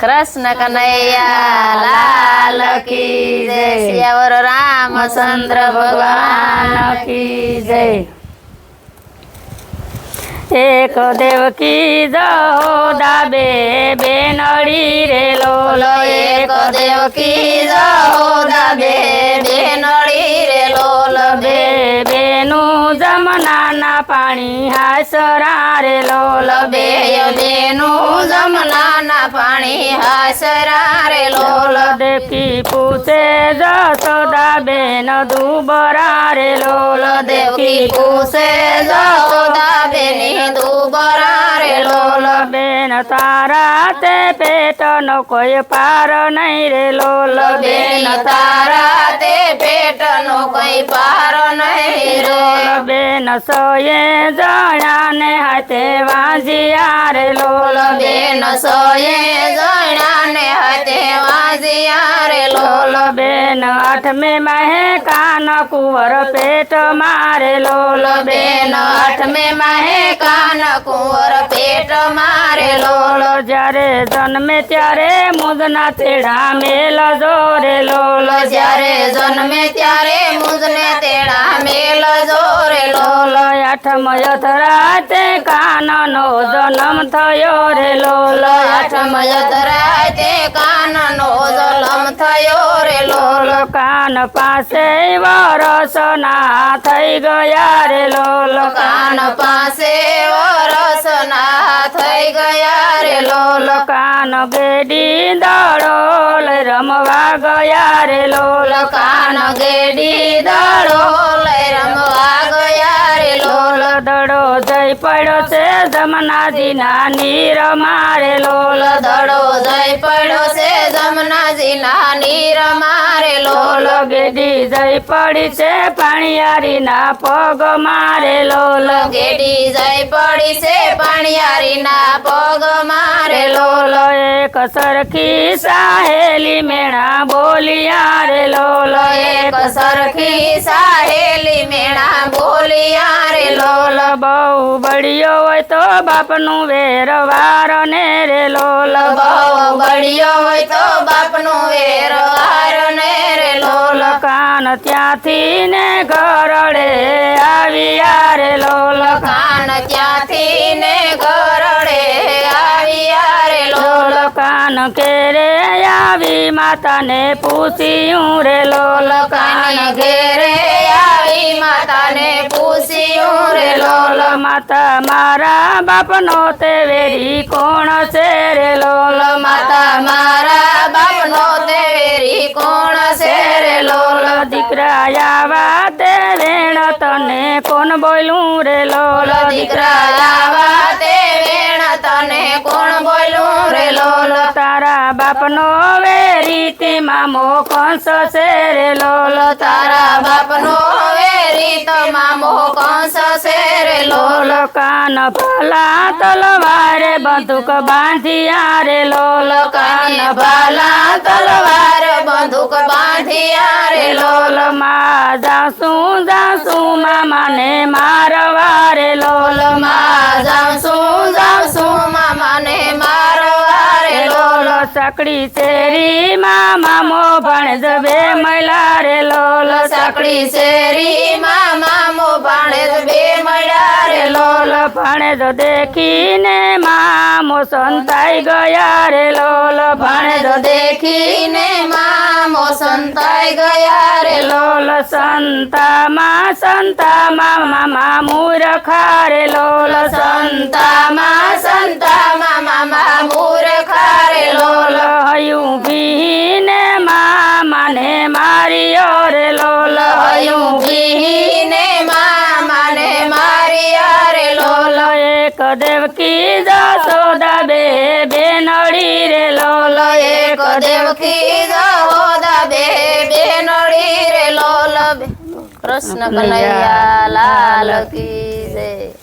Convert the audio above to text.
कृष्ण कन्हैया लाल की जय। सियावर रामचंद्र भगवान की जय। एक देवकी जहोदा बेनड़ी रे लोल। एक देवकी जहोदा बेनड़ी रे लोल। बेनु जमुना ना पानी हासरा रे लोल। बेनु जमुना ना पानी हासरा रे लोल। देवकी पूछे जसोदा बेन दुबरा रे लोल। देवकी पूछे जसोदा बेनी दुबरा रे लोल। बेन तारा ते पेट नो कोई पार नहीं रे लोल। बेन तारा ते पेट नो कोई पार नहीं रे। बेन सोये जया ने हाथे वाजिया रे लोल। बेन सोये जया ने हाथे वाजिया रे लोल। बेन 8 में महे कान कुंवर पेट मारे लोल। बेन 8 में महे कान कुंवर पेट मारे लोल। જ્યારે જન્મે ત્યારે મુદના તેડા મેલ જોરે લોલ। જ્યારે જન્મે ત્યારે મુદને તેડા મેલ જોરે લોલ। 8મ યથરાતે કાનનો જન્મ થયો રે લોલ। 8મ યથરાતે કાનનો જન્મ થયો રે લોલ। કાન પાસે વરસના થઈ ગયા રે લોલ। કાન પાસે વરસના થઈ ગયા રે લોલ। કાન ગેડી દળોલ રમવા ગયા રે લોલ। કાન ગેડી દળોલ રમવા ગયા રે લોલ। દડો જઈ પડ્યો છે જમનાજીના નીર મારે લોલ। દડો જઈ પડ્યો છે જમનાજીના નીર મારે લોલ। ગેડી જઈ પડી છે પાણીયારીના પગ મારે લોલ। ગેડી જઈ પડી છે પાણીયારીના પગ મારે લોલ। એક સરખી સાહેલી મેણા બોલિયા રે લોલ। એક સરખી સાહેલી મેણા બોલિયા રે લોલ। બહુ બળિયો હોય તો બાપનું વેરવાર ને રે લોલ। બહુ બળિયો હોય તો બાપનું વેરવાર ને રે લોલ। કાન ત્યાંથી ને ઘરડે આવ્યા રે લોલ। કાન ત્યાંથી ને ઘરડે આવ્યા રે લોલ। કાન ઘેરે આવી માતાને પૂછ્યું રે લોલ। કાન ઘેરે આવી માતાને પૂછ્યું રે લોલ। માતા મારા બાપનો તે વેરી કોણ છે રે લોલ। માતા મારા બાપનો તે વેરી કોણ છે રે લોલ। દીકરા આવા તે વેણ તને કોણ બોલું રે લોલ। દીકરા આવા તે વેણ તને કોણ બોલું રે લોલ। તારા બાપનો વેરી તે મામો કંસ છે રે લોલ। તારા બાપનો વેરી તો મામો કંસ છે રે લોલ। કાન ભાલા તલવારે બંદૂક બાંધિયા રે લોલ। કાન ભાલા તલવાર બંદૂક બાંધિયા રે લોલ। માં જાસુ મામાને મારવા રે લોલ। માં જાસુ મામાને મારવા રે લોલ। સાંકડી શેરી મામો ભણેજ બે મહિલા રે લોલ। સાંકડી શેરી મામો ભણેજ બે મહિલા રે લોલ। ભણેજ દેખીને મામો સંતાઈ ગયા રે લોલ। ભણેજ દેખીને મામો સંતાઈ ગયા રે લોલ। સંતામાં મામા મૂર્ખા રે લોલ। સંતામાં મામા મૂર્ખા રે લોલ। હયું ભીને મામાને માર્યો રે લોલ। હયું ભીને મામાને માર્યા રે લોલ। એક દેવકી જશોદા બેનડી રે લોલ। એક દેવકી જશોદા બેનડી રે લોલ। कृष्ण कन्हैया लाल की जय।